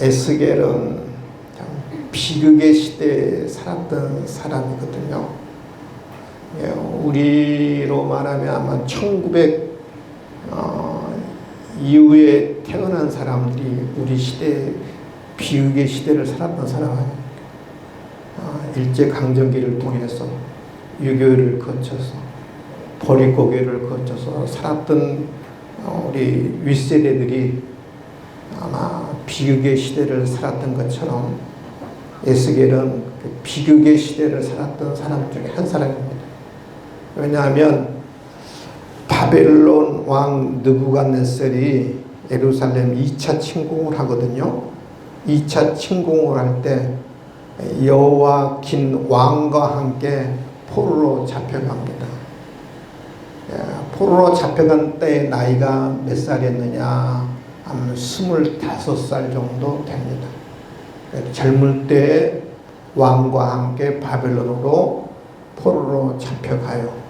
에스겔은 참 비극의 시대에 살았던 사람이거든요. 우리로 말하면 아마 1900 이후에 태어난 사람들이 우리 시대 비극의 시대를 살았던 사람 아닙니까? 일제강점기를 통해서 유교를 거쳐서 보릿고개를 거쳐서 살았던 우리 윗세대들이 아마 비극의 시대를 살았던 것처럼 에스겔은 그 비극의 시대를 살았던 사람 중에 한 사람입니다. 왜냐하면 바벨론 왕 느부갓네살이 예루살렘 2차 침공을 하거든요. 2차 침공을 할 때 여호와긴 왕과 함께 포로로 잡혀갑니다. 포로로 잡혀간 때의 나이가 몇 살이었느냐 하면 25살 정도 됩니다. 젊을 때 왕과 함께 바벨론으로 포로로 잡혀가요.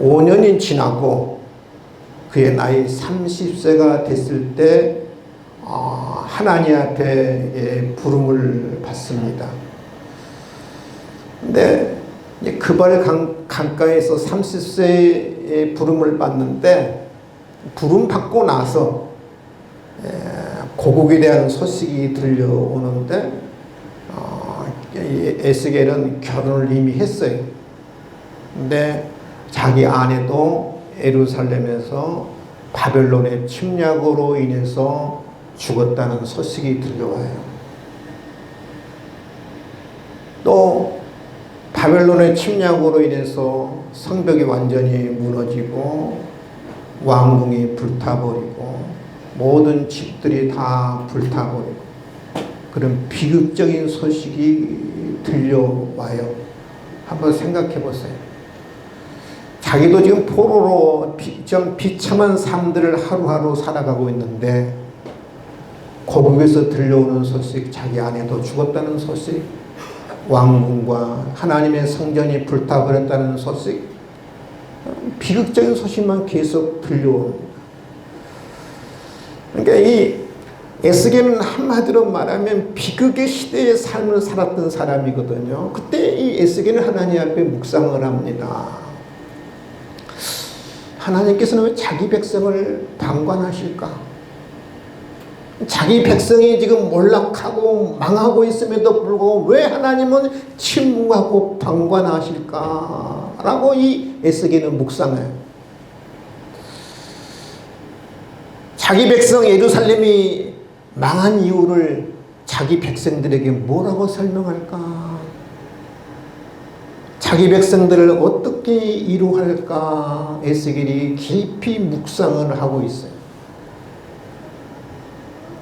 5년이 지나고 그의 나이 30세가 됐을 때 하나님 앞에 부름을 받습니다. 근데 그발 강가에서 30세의 부름을 받는데 부름 받고 나서 고국에 대한 소식이 들려오는데 에스겔은 결혼을 이미 했어요. 근데 자기 아내도 예루살렘에서 바벨론의 침략으로 인해서 죽었다는 소식이 들려와요. 또 바벨론의 침략으로 인해서 성벽이 완전히 무너지고 왕궁이 불타버리고 모든 집들이 다 불타버리고 그런 비극적인 소식이 들려와요. 한번 생각해 보세요. 자기도 지금 포로로 좀 비참한 삶들을 하루하루 살아가고 있는데 고국에서 들려오는 소식, 자기 아내도 죽었다는 소식, 왕궁과 하나님의 성전이 불타버렸다는 소식, 비극적인 소식만 계속 들려옵니다. 그러니까 이 에스겔은 한마디로 말하면 비극의 시대의 삶을 살았던 사람이거든요. 그때 이 에스겔은 하나님 앞에 묵상을 합니다. 하나님께서는 왜 자기 백성을 방관하실까? 자기 백성이 지금 몰락하고 망하고 있음에도 불구하고 왜 하나님은 침묵하고 방관하실까? 라고 이 에스겔은 묵상해요. 자기 백성 예루살렘이 망한 이유를 자기 백성들에게 뭐라고 설명할까? 자기 백성들을 어떻게 이루할까? 에스겔이 깊이 묵상을 하고 있어요.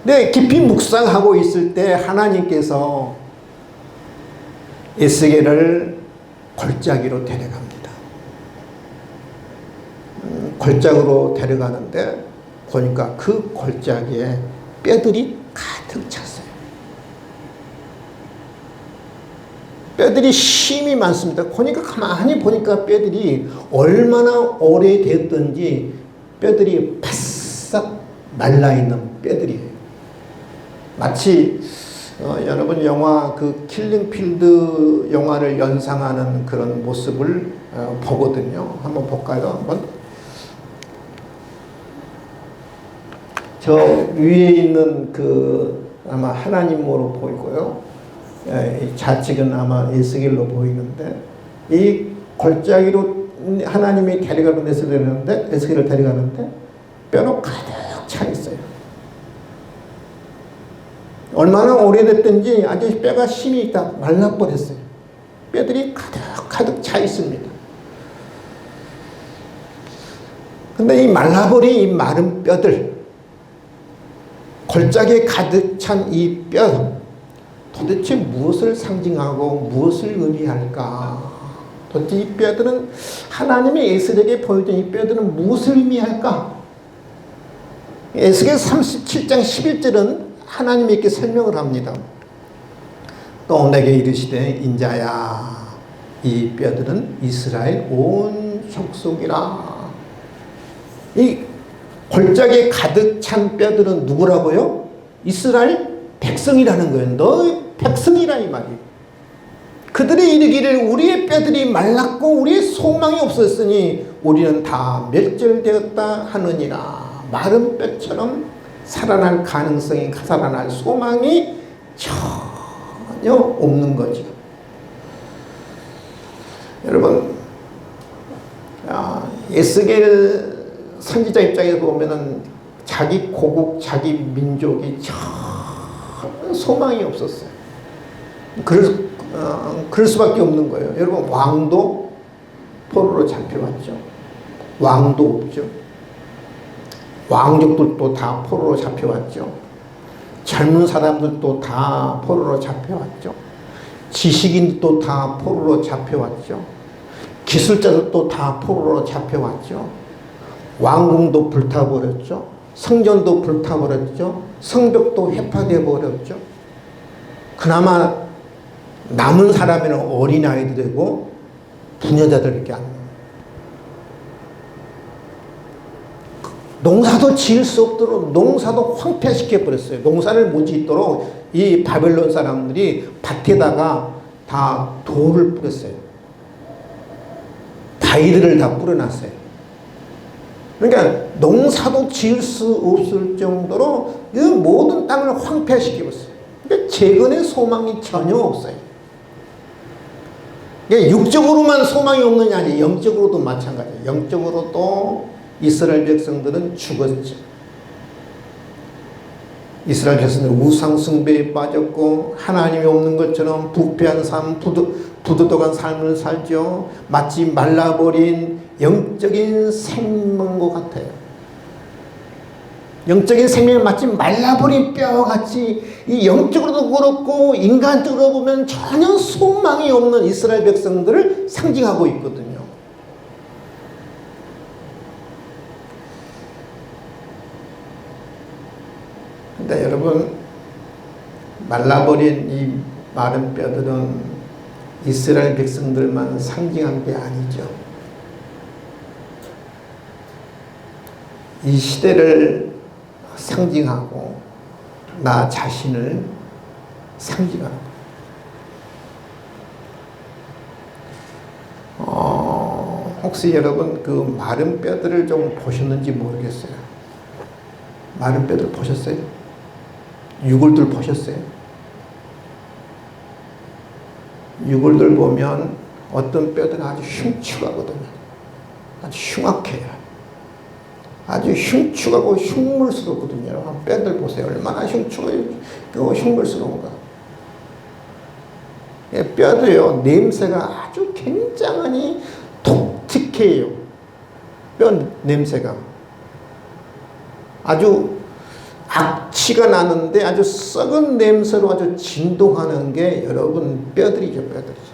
네, 깊이 묵상하고 있을 때 하나님께서 에스겔을 골짜기로 데려갑니다. 골짜기로 데려가는데 보니까 그 골짜기에 뼈들이 가득 찼어요. 뼈들이 심이 많습니다. 보니까 가만히 보니까 뼈들이 얼마나 오래됐던지 뼈들이 바싹 말라있는 뼈들이에요. 마치 여러분 영화 그 킬링필드 영화를 연상하는 그런 모습을 보거든요. 한번 볼까요? 한번. 저 위에 있는 그 아마 하나님으로 보이고요. 좌측은 아마 에스겔로 보이는데 이 골짜기로 하나님이 데려가는 에스겔을 데려가는데 뼈로 가득 차 있어요. 얼마나 오래됐든지 아주 뼈가 심이 있다 말라버렸어요. 뼈들이 가득 차 있습니다. 근데 이 말라버린 이 마른 뼈들, 골짜기에 가득 찬 이 뼈, 도대체 무엇을 상징하고 무엇을 의미할까? 도대체 이 뼈들은 하나님의 에스겔에게 보여준 이 뼈들은 무엇을 의미할까? 에스겔 37장 11절은 하나님께 설명을 합니다. 또 내게 이르시되 인자야 이 뼈들은 이스라엘 온 족속이라. 이 골짜기에 가득 찬 뼈들은 누구라고요? 이스라엘 백성이라는 거예요. 너희 백성이라 이 말이에요. 그들이 이르기를 우리의 뼈들이 말랐고 우리의 소망이 없었으니 우리는 다 멸절되었다 하느니라. 마른 뼈처럼 살아날 가능성이, 살아날 소망이 전혀 없는 거죠. 여러분, 에스겔 선지자 입장에서 보면은 자기 고국, 자기 민족이 전혀 소망이 없었어요. 그럴 수밖에 없는 거예요. 여러분, 왕도 포로로 잡혀왔죠. 왕도 없죠. 왕족들도 다 포로로 잡혀왔죠. 젊은 사람들도 다 포로로 잡혀왔죠. 지식인들도 다 포로로 잡혀왔죠. 기술자들도 다 포로로 잡혀왔죠. 왕궁도 불타버렸죠. 성전도 불타버렸죠. 성벽도 회파되어 버렸죠. 그나마 남은 사람에는 어린아이들이고 부녀자들밖에 안 나와요. 농사도 지을 수 없도록 농사도 황폐시켜버렸어요. 농사를 못 짓도록 이 바벨론 사람들이 밭에다가 다 돌을 뿌렸어요. 바위들을 다 뿌려놨어요. 그러니까 농사도 지을 수 없을 정도로 이 모든 땅을 황폐시켜버렸어요. 그러니까 재건의 소망이 전혀 없어요. 육적으로만 소망이 없느냐, 아니 영적으로도 마찬가지예요. 영적으로도 이스라엘 백성들은 죽었죠. 이스라엘 백성들은 우상 숭배에 빠졌고 하나님이 없는 것처럼 부패한 삶, 부도덕한 삶을 살죠. 마치 말라버린 영적인 생명과 같아요. 영적인 생명이 마치 말라버린 뼈같이 이 영적으로도 그렇고 인간적으로 보면 전혀 소망이 없는 이스라엘 백성들을 상징하고 있거든요. 근데 여러분, 말라버린 이 마른 뼈들은 이스라엘 백성들만 상징한 게 아니죠. 이 시대를 상징하고 나 자신을 상징하는 거예요. 혹시 여러분 그 마른 뼈들을 좀 보셨는지 모르겠어요. 마른 뼈들 보셨어요? 유골들 보셨어요? 유골들 보면 어떤 뼈들은 아주 흉측하거든요. 아주 흉악해요. 아주 흉측하고 흉물스럽거든요. 뼈들 보세요. 얼마나 흉측하고 흉물스러운가. 뼈도요, 냄새가 아주 굉장히 독특해요. 뼈 냄새가. 아주 악취가 나는데 아주 썩은 냄새로 아주 진동하는 게 여러분 뼈들이죠, 뼈들이죠.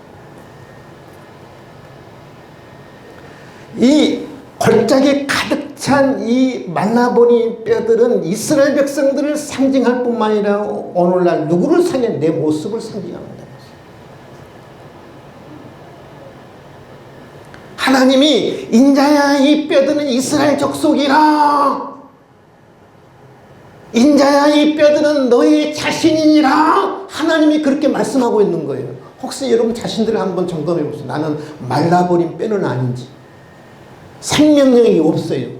이 골짜기 가득 찬 이 말라버린 뼈들은 이스라엘 백성들을 상징할 뿐만 아니라 오늘날 누구를 상징해? 내 모습을 상징합니다. 하나님이 인자야 이 뼈들은 이스라엘 족속이라, 인자야 이 뼈들은 너희 자신이니라, 하나님이 그렇게 말씀하고 있는 거예요. 혹시 여러분 자신들을 한번 점검해 보세요. 나는 말라버린 뼈는 아닌지, 생명력이 없어요.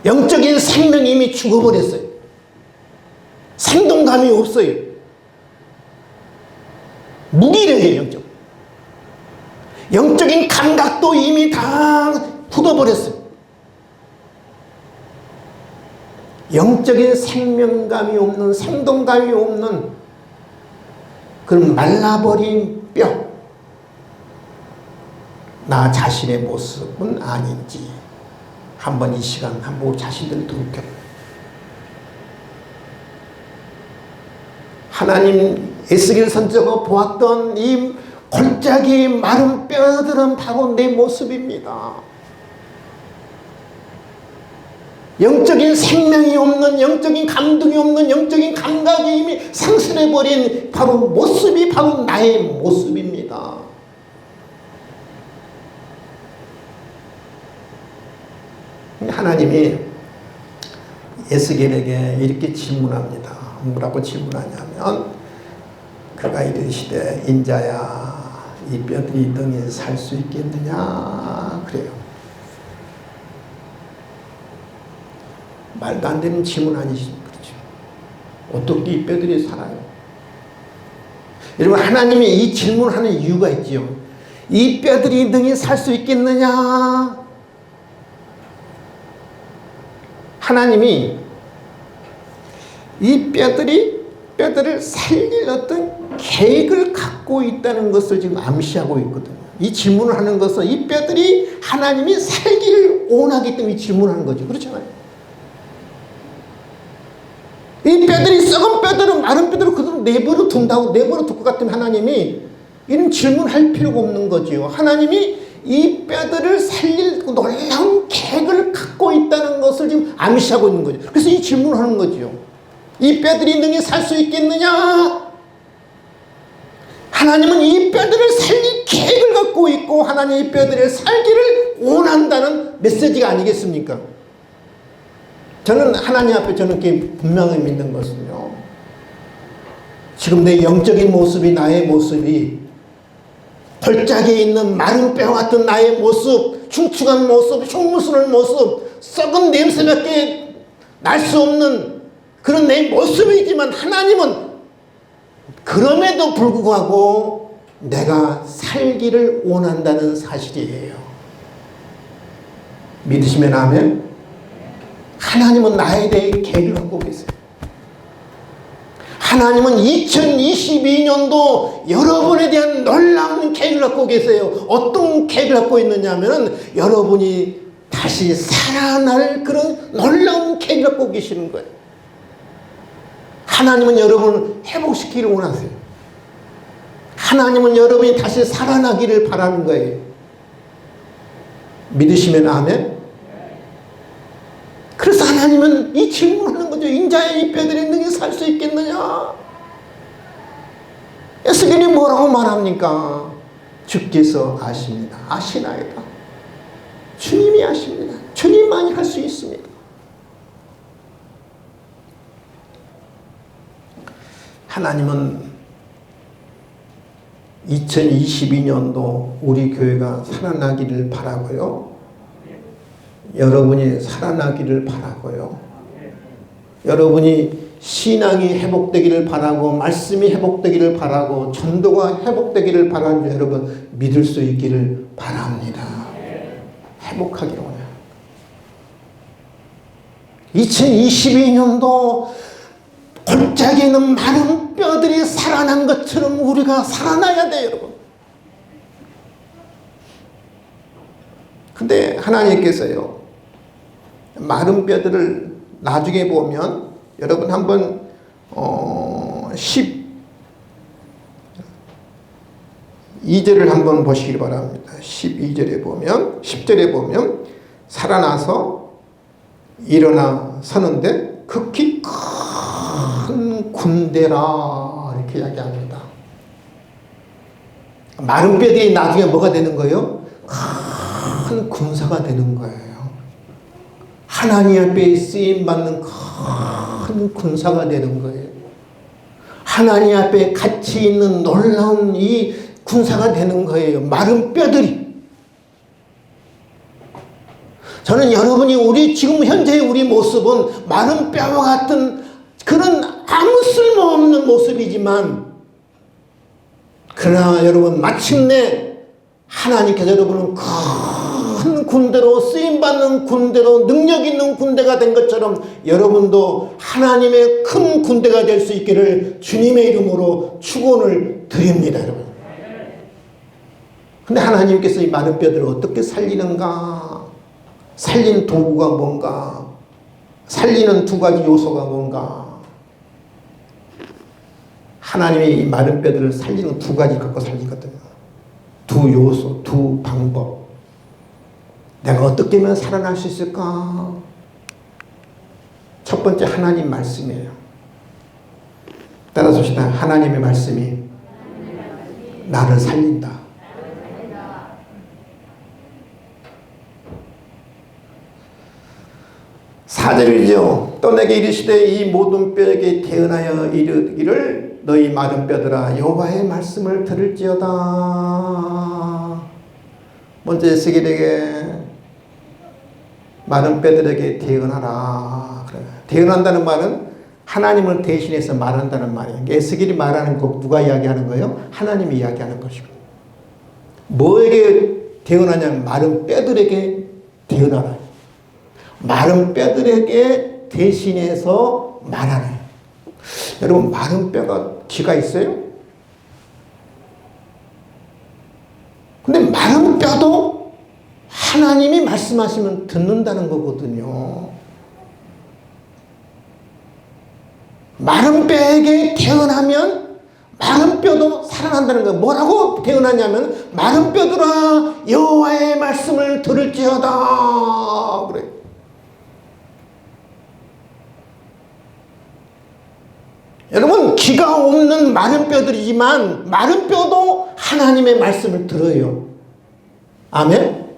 영적인 생명이 이미 죽어버렸어요. 생동감이 없어요. 무기력해요. 영적인 감각도 이미 다 굳어버렸어요. 영적인 생명감이 없는, 생동감이 없는 그런 말라버린 뼈, 나 자신의 모습은 아닌지 한번 이 시간 한번 자신들 돌이켜. 하나님 에스겔 선지자가 보았던 이 골짜기 마른 뼈들은 바로 내 모습입니다. 영적인 생명이 없는, 영적인 감동이 없는, 영적인 감각이 이미 상실해버린 바로 모습이 바로 나의 모습입니다. 하나님이 에스겔에게 이렇게 질문합니다. 뭐라고 질문하냐면 그가 이르시되 인자야 이 뼈들이 등에 살 수 있겠느냐 그래요. 말도 안 되는 질문 아니시죠? 그렇죠? 어떻게 이 뼈들이 살아요? 여러분 하나님이 이 질문하는 이유가 있지요. 이 뼈들이 등에 살 수 있겠느냐? 하나님이 이 뼈들을 살릴 어떤 계획을 갖고 있다는 것을 지금 암시하고 있거든요. 이 질문을 하는 것은 이 뼈들이 하나님이 살기를 원하기 때문에 질문하는 거죠. 그렇잖아요. 이 뼈들이 썩은 뼈들은 마른 뼈들을 그대로 내버려 둔다고 내버려 둘 것 같으면 하나님이 이런 질문할 필요가 없는 거지요. 하나님이 이 뼈들을 살릴 놀라운 계획을 갖고 있다는 것을 지금 암시하고 있는 거죠. 그래서 이 질문을 하는 거지요. 이 뼈들이 능히 살 수 있겠느냐? 하나님은 이 뼈들을 살릴 계획을 갖고 있고 하나님 이 뼈들의 살기를 원한다는 메시지가 아니겠습니까? 저는 하나님 앞에 저는 분명히 믿는 것은요. 지금 내 영적인 모습이 나의 모습이 골짜기에 있는 마른 뼈 같은 나의 모습, 충축한 모습, 흉물스러운 모습, 썩은 냄새밖에 날 수 없는 그런 내 모습이지만 하나님은 그럼에도 불구하고 내가 살기를 원한다는 사실이에요. 믿으시면 아멘? 하나님은 나에 대해 계획을 갖고 계세요. 하나님은 2022년도 여러분에 대한 놀라운 계획을 갖고 계세요. 어떤 계획을 갖고 있느냐 하면 여러분이 다시 살아날 그런 놀라운 계획을 갖고 계시는 거예요. 하나님은 여러분을 회복시키기를 원하세요. 하나님은 여러분이 다시 살아나기를 바라는 거예요. 믿으시면 아멘? 그래서 하나님은 이 질문하는 거죠. 인자의 이 뼈들이 능히 살 수 있겠느냐? 에스겔이 뭐라고 말합니까? 주께서 아십니다. 아시나이다. 주님이 아십니다. 주님만이 할 수 있습니다. 하나님은 2022년도 우리 교회가 살아나기를 바라고요. 여러분이 살아나기를 바라고요. 여러분이 신앙이 회복되기를 바라고 말씀이 회복되기를 바라고 전도가 회복되기를 바라는 여러분 믿을 수 있기를 바랍니다. 회복하기를 원해요. 2022년도 골짜기에 있는 많은 뼈들이 살아난 것처럼 우리가 살아나야 돼요, 여러분. 근데 하나님께서요, 마른 뼈들을 나중에 보면, 여러분 한번, 12절을 한번 보시기 바랍니다. 12절에 보면, 10절에 보면, 살아나서 일어나 서는데, 극히 큰 군대라, 이렇게 이야기합니다. 마른 뼈들이 나중에 뭐가 되는 거예요? 큰 군사가 되는 거예요. 하나님 앞에 쓰임받는 큰 군사가 되는 거예요. 하나님 앞에 가치 있는 놀라운 이 군사가 되는 거예요. 마른 뼈들이. 저는 여러분이 우리 지금 현재의 우리 모습은 마른 뼈와 같은 그런 아무 쓸모없는 모습이지만 그러나 여러분 마침내 하나님께서 여러분은 큰 군대로 쓰임받는 군대로 능력 있는 군대가 된 것처럼 여러분도 하나님의 큰 군대가 될 수 있기를 주님의 이름으로 축원을 드립니다, 여러분. 근데 하나님께서 이 마른 뼈들을 어떻게 살리는가? 살린 도구가 뭔가? 살리는 두 가지 요소가 뭔가? 하나님이 이 마른 뼈들을 살리는 두 가지 갖고 살리거든요. 두 요소, 두 방법. 내가 어떻게 하면 살아날 수 있을까? 첫 번째 하나님 말씀이에요. 따라서 봅시다. 하나님의 말씀이 나를 살린다. 4절이죠. 또 내게 이르시되 이 모든 뼈에게 태어나여 이르기를 너희 마른 뼈들아 여호와의 말씀을 들을지어다. 먼저 에스겔에게 마른 뼈들에게 태어나라. 태어난다는 말은 하나님을 대신해서 말한다는 말이에요. 에스겔이 말하는 거 누가 이야기하는 거예요? 하나님이 이야기하는 것이고. 뭐에게 태어나냐면 마른 뼈들에게 태어나라. 마른 뼈들에게 대신해서 말하네. 여러분 마른 뼈가 귀가 있어요? 근데 마른 뼈도 하나님이 말씀하시면 듣는다는 거거든요. 마른 뼈에게 태어나면 마른 뼈도 살아난다는 거예요. 뭐라고 태어나냐면 마른 뼈들아 여호와의 말씀을 들을지어다 그래. 여러분 귀가 없는 마른 뼈들이지만 마른 뼈도 하나님의 말씀을 들어요. 아멘.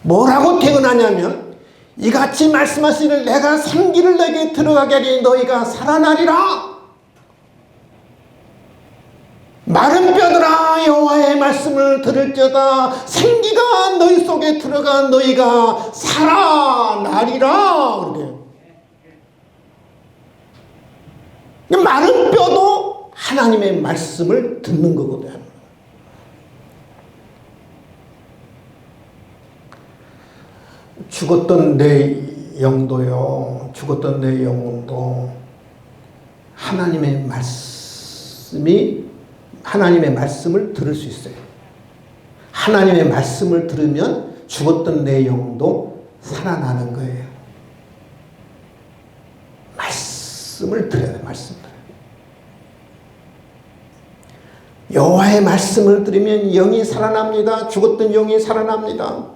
뭐라고 태어나냐면 이같이 말씀하시기를 내가 생기를 내게 들어가게 하니 너희가 살아나리라. 마른 뼈들아 여호와의 말씀을 들을지어다. 생기가 너희 속에 들어가 너희가 살아나리라. 그래요. 마른 뼈도 하나님의 말씀을 듣는 거거든. 죽었던 내 영도요, 죽었던 내 영혼도 하나님의 말씀을 들을 수 있어요. 하나님의 말씀을 들으면 죽었던 내 영도 살아나는 거예요. 말씀을 들어야 돼, 말씀을. 여호와의 말씀을 들으면 영이 살아납니다. 죽었던 영이 살아납니다.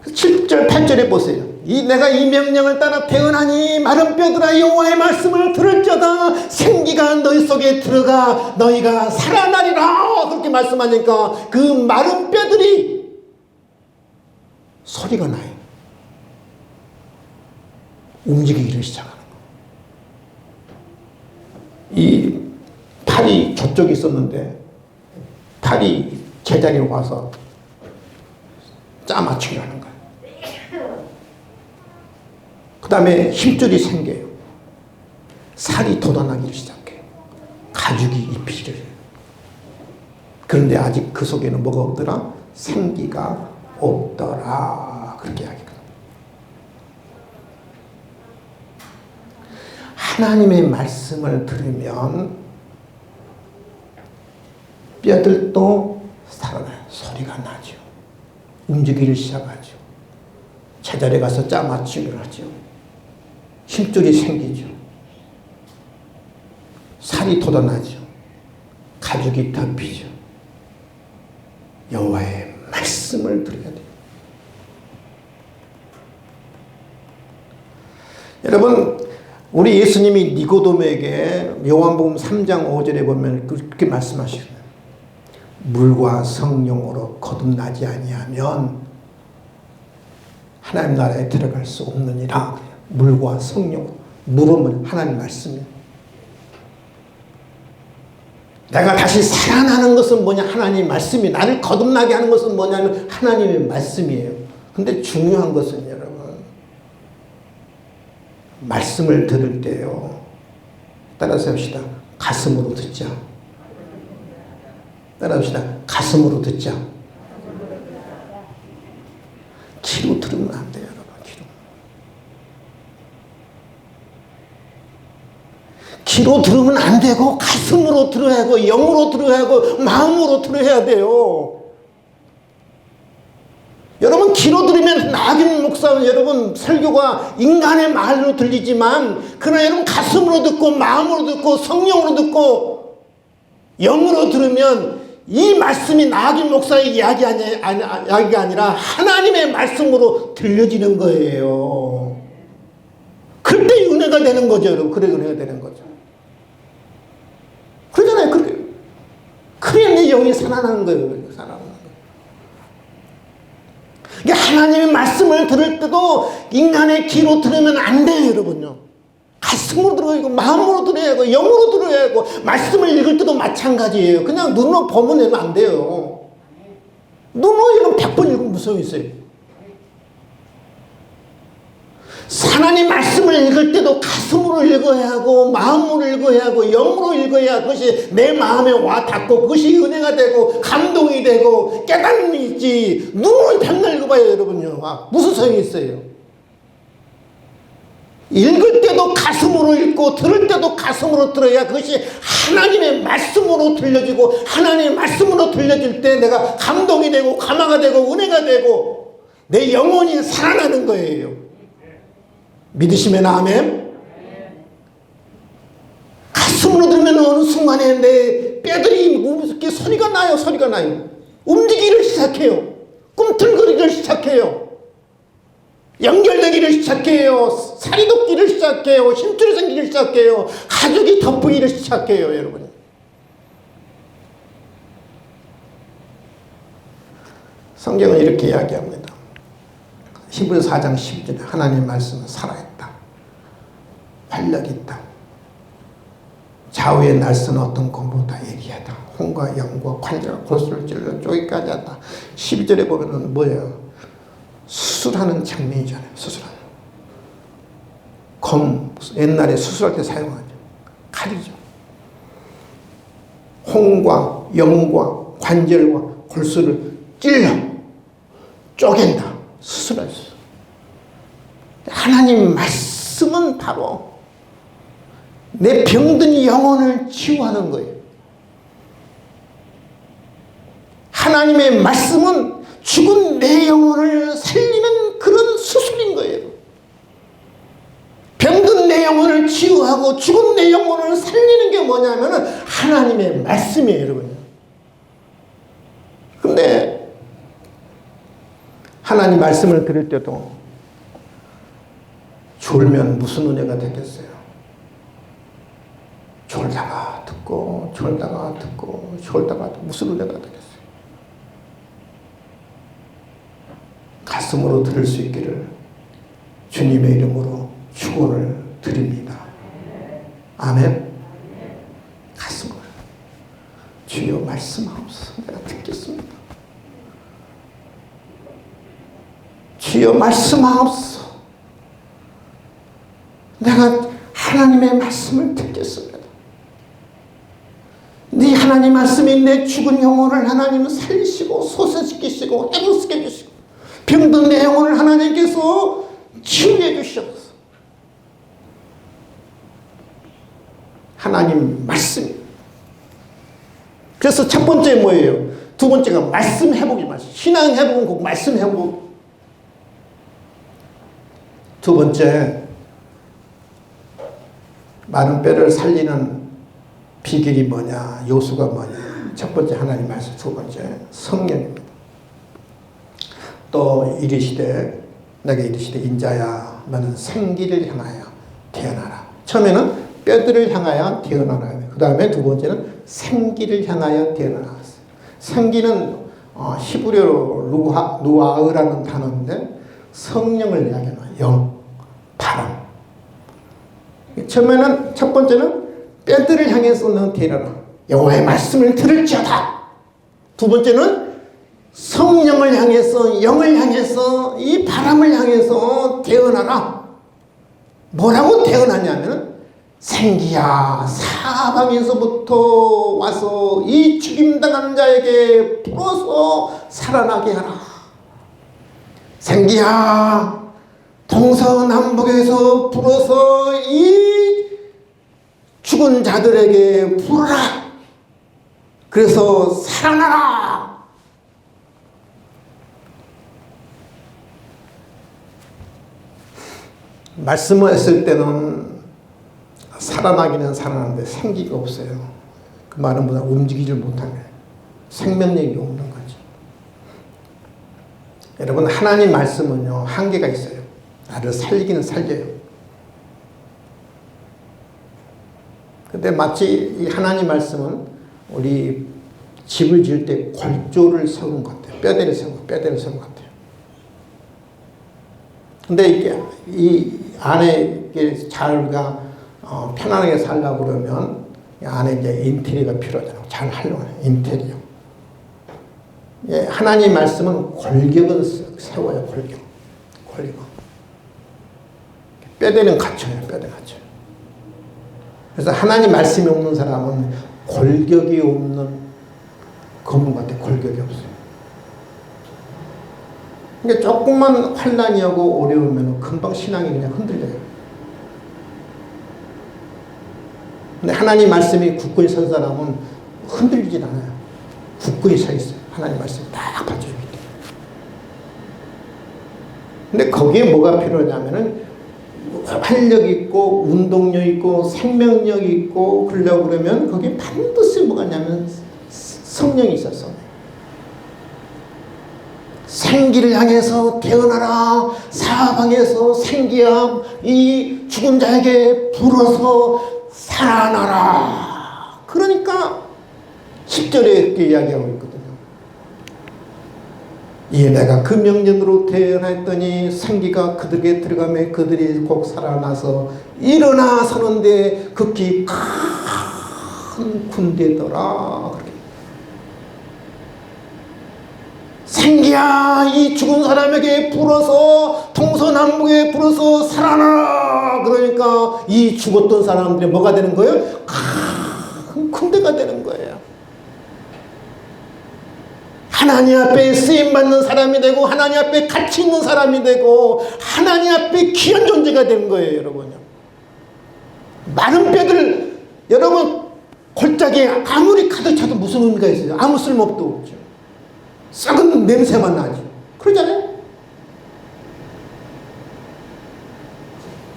7절 8절에 보세요. 내가 이 명령을 따라 태어나니 마른 뼈들아 여호와의 말씀을 들을지어다. 생기가 너희 속에 들어가 너희가 살아나리라. 그렇게 말씀하니까 그 마른 뼈들이 소리가 나요. 움직이기를 시작하는 거예요. 이 팔이 저쪽에 있었는데 팔이 제자리로 와서 짜맞추기를 하는 거예요. 그 다음에 힘줄이 생겨요. 살이 돋아나기 시작해요. 가죽이 입히기를 해요. 그런데 아직 그 속에는 뭐가 없더라? 생기가 없더라. 그렇게 이야기해요. 하나님의 말씀을 들으면 뼈들도 살아나요. 소리가 나죠. 움직이기 시작하죠. 제자리에 가서 짜맞추기를 하죠. 힘줄이 생기죠. 살이 돋아나죠. 가죽이 덮이죠. 여호와의 말씀을 들어야 돼요. 여러분 우리 예수님이 니고데모에게 요한복음 3장 5절에 보면 그렇게 말씀하시거든요. 물과 성령으로 거듭나지 아니하면 하나님 나라에 들어갈 수 없느니라. 물과 성령. 물은 하나님 말씀이에요. 내가 다시 살아나는 것은 뭐냐? 하나님 말씀이. 나를 거듭나게 하는 것은 뭐냐면 하나님의 말씀이에요. 근데 중요한 것은 여러분 말씀을 들을 때요. 따라서 합시다. 가슴으로 듣자. 따라합시다. 가슴으로 듣자. 귀로 들으면 안 돼요, 여러분. 귀로 들으면 안 되고 가슴으로 들어야 하고 영으로 들어야 하고 마음으로 들어야 돼요. 여러분 귀로 들으면 나긴 목사는 여러분 설교가 인간의 말로 들리지만 그러나 여러분 가슴으로 듣고 마음으로 듣고 성령으로 듣고 영으로 들으면 이 말씀이 나긴 목사의 이야기가 아니라 하나님의 말씀으로 들려지는 거예요. 그때 은혜가 되는 거죠, 여러분. 그래 은혜가 되는 거죠. 그러잖아요. 그래 내 영이 살아나는 거예요. 살아나는 거예요. 이게 하나님의 말씀을 들을 때도 인간의 귀로 들으면 안 돼요, 여러분요. 가슴으로 들어야 하고, 마음으로 들어야 하고, 영으로 들어야 하고, 말씀을 읽을 때도 마찬가지예요. 그냥 눈으로 보면 되면 안 돼요. 눈으로 읽으면 100번 읽으면 무서움이 있어요. 하나님 말씀을 읽을 때도 가슴으로 읽어야 하고, 마음으로 읽어야 하고, 영으로 읽어야 그것이 내 마음에 와 닿고, 그것이 은혜가 되고, 감동이 되고, 깨달음이 있지. 눈으로 백날 읽어봐요, 여러분요. 무슨 소용이 있어요? 읽을 때도 가슴으로 읽고, 들을 때도 가슴으로 들어야 그것이 하나님의 말씀으로 들려지고, 하나님의 말씀으로 들려질 때 내가 감동이 되고, 감화가 되고, 은혜가 되고, 내 영혼이 살아나는 거예요. 믿으시면 아멘? 가슴으로 들으면 어느 순간에 내 뼈들이 무섭게 소리가 나요. 소리가 나요. 움직이기를 시작해요. 꿈틀거리기를 시작해요. 연결되기를 시작해요. 살이 돋기를 시작해요. 힘줄이 생기기 시작해요. 가죽이 덮이기를 시작해요, 여러분. 성경은 이렇게 이야기합니다. 히브리서 4장 12절에 하나님의 말씀은 살아있다. 활력이 있다. 좌우의 날선 어떤 것보다 예리하다. 혼과 영과 관절과 골수를 찔러 쪼기까지 한다. 12절에 보면은 뭐예요? 수술하는 장면이잖아요. 수술하는. 검, 옛날에 수술할 때 사용하죠. 칼이죠. 혼과 영과 관절과 골수를 찔러 쪼갠다. 수술할 수. 하나님 말씀은 바로 내 병든 영혼을 치유하는 거예요. 하나님의 말씀은 죽은 내 영혼을 살리는 그런 수술인 거예요. 병든 내 영혼을 치유하고 죽은 내 영혼을 살리는 게 뭐냐면은 하나님의 말씀이에요, 여러분. 근데 하나님 말씀을 들을 때도 졸면 무슨 은혜가 되겠어요? 졸다가 듣고 졸다가 듣고 졸다가 듣고 무슨 은혜가 되겠어요? 가슴으로 들을 수 있기를 주님의 이름으로 축원을 드립니다. 아멘. 가슴으로 주여 말씀하옵소서. 내가 듣겠습니다. 주여 말씀하옵소서. 내가 하나님의 말씀을 듣겠습니다. 네 하나님 말씀이 내 죽은 영혼을 하나님은 살리시고 소생시키시고 회복시켜 주시고 병든 내 영혼을 하나님께서 치유해 주시옵소서. 하나님 말씀이. 그래서 첫 번째 뭐예요? 두 번째가 말씀 회복이 말씀. 신앙 회복은 꼭 말씀 회복. 두 번째, 많은 뼈를 살리는 비결이 뭐냐, 요소가 뭐냐. 첫 번째 하나님 말씀, 두 번째 성령입니다. 또 이르시되 내게 이르시되 인자야 너는 생기를 향하여 태어나라. 처음에는 뼈들을 향하여 태어나라. 그 다음에 두 번째는 생기를 향하여 태어나라. 생기는 히브리어로 루아흐라는 단어인데 성령을 이야기하는 영, 바람. 처음에는 첫 번째는 뼈들을 향해서 너는 태어나라. 여호와의 말씀을 들을지어다. 두 번째는 성령을 향해서 영을 향해서 이 바람을 향해서 태어나라. 뭐라고 태어나냐면 생기야 사방에서부터 와서 이 죽임당한 자에게 불어서 살아나게 하라. 생기야 동서남북에서 불어서 이 죽은 자들에게 불어라. 그래서 살아나라. 말씀을 했을 때는 살아나기는 살아나는데 생기가 없어요. 그 말은 뭐냐, 움직이질 못한 거예요. 생명력이 없는 거지. 여러분 하나님 말씀은요 한계가 있어요. 나를 살리기는 살려요. 근데 마치 이 하나님 말씀은 우리 집을 지을 때 골조를 세우는 것 같아요. 뼈대를 세우는 것 같아요. 근데 이게 이 안에 이게 자유가 편안하게 살려고 그러면 이 안에 이제 인테리어가 필요하잖아요. 잘 하려고 해요. 인테리어. 예, 하나님 말씀은 골격은 세워요. 골격. 뼈대는 갖춰요. 뼈대 갖춰요. 그래서 하나님 말씀이 없는 사람은 골격이 없는 검은 같아. 골격이 없어요. 그러니까 조금만 환난이 오고 어려우면 금방 신앙이 그냥 흔들려요. 근데 하나님 말씀이 굳건히 선 사람은 흔들리진 않아요. 굳건히 서 있어요. 하나님 말씀이 딱 받쳐주기 때문에. 근데 거기에 뭐가 필요하냐면은 활력 있고 운동력 있고 생명력 있고 그러려고 그러면 거기에 반드시 뭐가 있냐면 성령이 있어서 생기를 향해서 태어나라. 사방에서 생기야 이 죽은 자에게 불어서 살아나라. 그러니까 10절에 이렇게 이야기하고 있거든요. 이에 내가 그 명령으로 태어났더니 생기가 그들에게 들어가며 그들이 곧 살아나서 일어나 서는데 극히 큰 군대더라. 생기야 이 죽은 사람에게 불어서 동서남북에 불어서 살아나라. 그러니까 이 죽었던 사람들이 뭐가 되는 거예요? 큰 군대가 되는 거예요. 하나님 앞에 쓰임받는 사람이 되고 하나님 앞에 가치 있는 사람이 되고 하나님 앞에 귀한 존재가 되는 거예요. 여러분요. 마른 뼈들 여러분 골짜기에 아무리 가득 차도 무슨 의미가 있어요? 아무 쓸모도 없죠. 썩은 냄새만 나죠. 그러잖아요.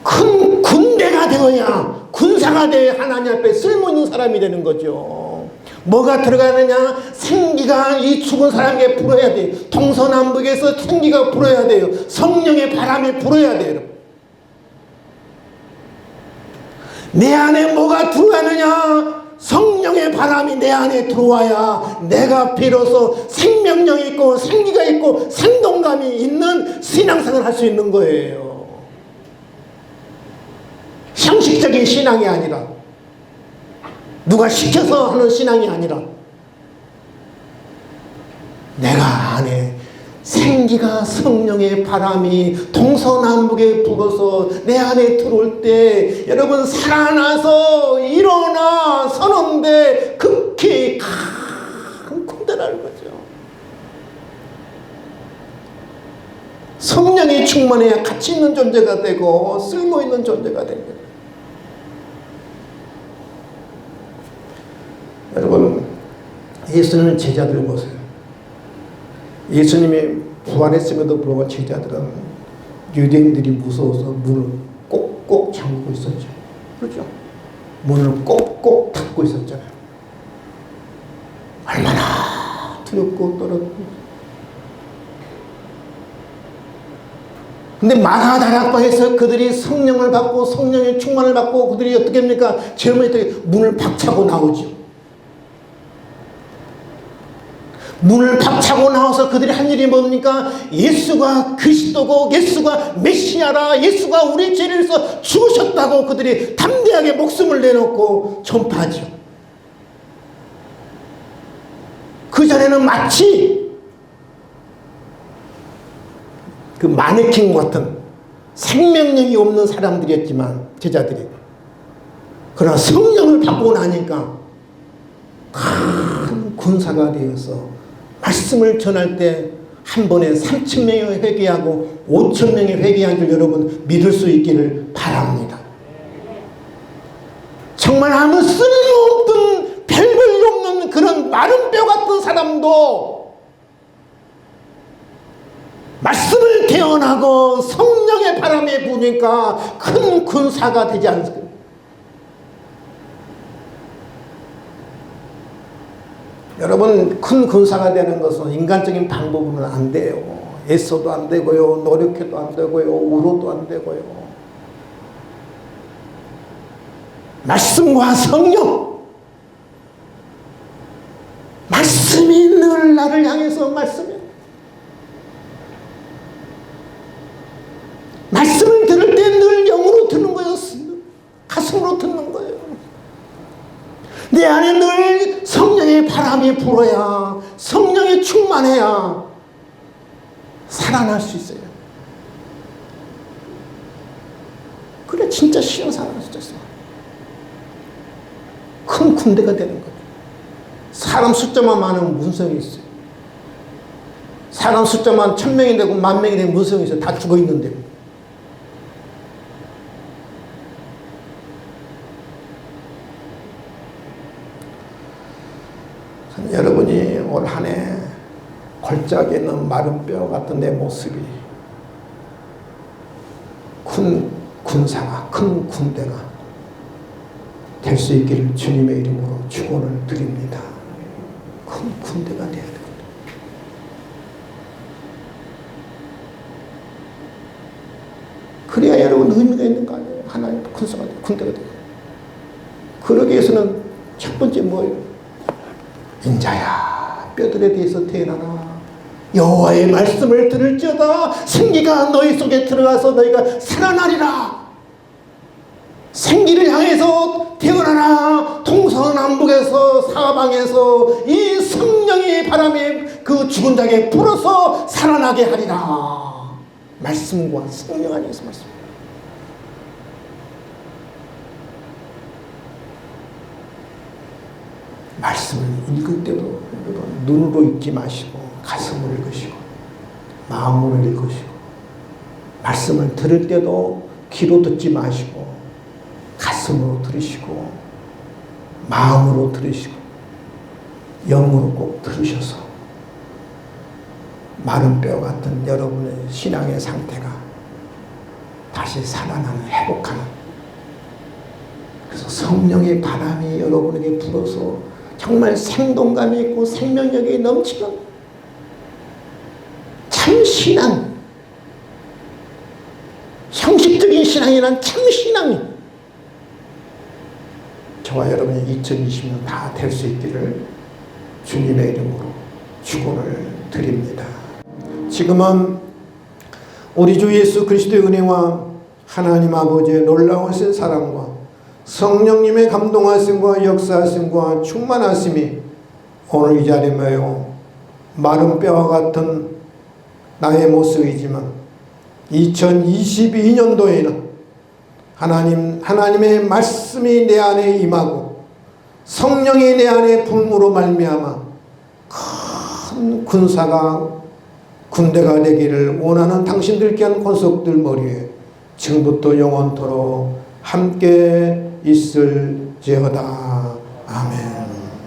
큰 군대가 되어야 군사가 되어야 하나님 앞에 쓸모있는 사람이 되는 거죠. 뭐가 들어가느냐? 생기가 이 죽은 사람에게 불어야 돼요. 동서남북에서 생기가 불어야 돼요. 성령의 바람이 불어야 돼요. 내 안에 뭐가 들어가느냐? 성령의 바람이 내 안에 들어와야 내가 비로소 생명력 있고 생기가 있고 생동감이 있는 신앙생활을 할 수 있는 거예요. 형식적인 신앙이 아니라 누가 시켜서 하는 신앙이 아니라 내가 안에 생기가 성령의 바람이 동서남북에 불어서 내 안에 들어올 때 여러분 살아나서 일어나 서는데 극히 큰 군대라는 거죠. 성령이 충만해야 가치 있는 존재가 되고 쓸모 있는 존재가 됩니다. 여러분 예수님은 제자들 보세요. 예수님이 부활했음에도 불구하고 제자들은 유대인들이 무서워서 문을 꼭꼭 잠그고 있었죠. 그렇죠? 문을 꼭꼭 닫고 있었잖아요. 얼마나 두렵고 떨었고. 근데 마가다락방에서 그들이 성령을 받고 성령의 충만을 받고 그들이 어떻게 합니까? 젊은이들이 문을 박차고 나오죠. 문을 박차고 나와서 그들이 한 일이 뭡니까? 예수가 그리스도고 예수가 메시아라, 예수가 우리 죄를 위해서 죽으셨다고 그들이 담대하게 목숨을 내놓고 전파하죠. 그전에는 마치 그 마네킹 같은 생명력이 없는 사람들이었지만 제자들이, 그러나 성령을 받고 나니까 큰 군사가 되어서 말씀을 전할 때 한 번에 3,000명이 회개하고 5,000명이 회개한 줄 여러분 믿을 수 있기를 바랍니다. 정말 아무 쓸모없던 별 볼일 없는 그런 마른 뼈 같은 사람도 말씀을 태어나고 성령의 바람이 부니까 큰 군사가 되지 않습니까? 여러분 큰 군사가 되는 것은 인간적인 방법으로는 안 돼요. 애써도 안 되고요. 노력해도 안 되고요. 울어도 안 되고요. 말씀과 성령, 말씀이 늘 나를 향해서 말씀해. 가슴으로 듣는 거예요. 내 안에 늘 성령의 바람이 불어야, 성령이 충만해야 살아날 수 있어요. 그래 진짜 신앙 살아날 수 있어요. 큰 군대가 되는 거예요. 사람 숫자만 많으면 무슨 소용이 있어요? 사람 숫자만 1000명이 되고 10,000명이 되면 무슨 소용이 있어요? 다 죽어 있는데. 여러분이 올 한 해 골짜기에 있는 마른 뼈 같은 내 모습이 큰 군사가, 큰 군대가 될 수 있기를 주님의 이름으로 축원을 드립니다. 큰 군대가 되어야 됩니다. 그래야 여러분 의미가 있는 거 아니에요? 하나님 군사가 돼요. 군대가 돼요. 그러기 위해서는 첫 번째 뭐예요? 인자야 뼈들에 대해서 태어나라. 여호와의 말씀을 들을지어다 생기가 너희 속에 들어가서 너희가 살아나리라. 생기를 향해서 태어나라. 동서남북에서 사방에서 이 성령의 바람이 그 죽은 자에게 불어서 살아나게 하리라. 말씀과 성령 안에서 말씀. 말씀을 읽을 때도 눈으로 읽지 마시고 가슴으로 읽으시고 마음으로 읽으시고, 말씀을 들을 때도 귀로 듣지 마시고 가슴으로 들으시고 마음으로 들으시고 영으로 꼭 들으셔서 마른 뼈 같은 여러분의 신앙의 상태가 다시 살아나는, 회복하는, 그래서 성령의 바람이 여러분에게 불어서 정말 생동감이 있고 생명력이 넘치는 참 신앙, 형식적인 신앙이 아니라 참 신앙이 저와 여러분이 2020년 다 될 수 있기를 주님의 이름으로 축원을 드립니다. 지금은 우리 주 예수 그리스도의 은혜와 하나님 아버지의 놀라우신 사랑과 성령님의 감동하심과 역사하심과 충만하심이 오늘 이 자리에 모여 마른 뼈와 같은 나의 모습이지만 2022년도에는 하나님의 말씀이 내 안에 임하고 성령이 내 안에 불므로 말미암아 큰 군대가 되기를 원하는 당신들 귀한 권속들 머리에 지금부터 영원토록 함께 있을지어다. 아멘.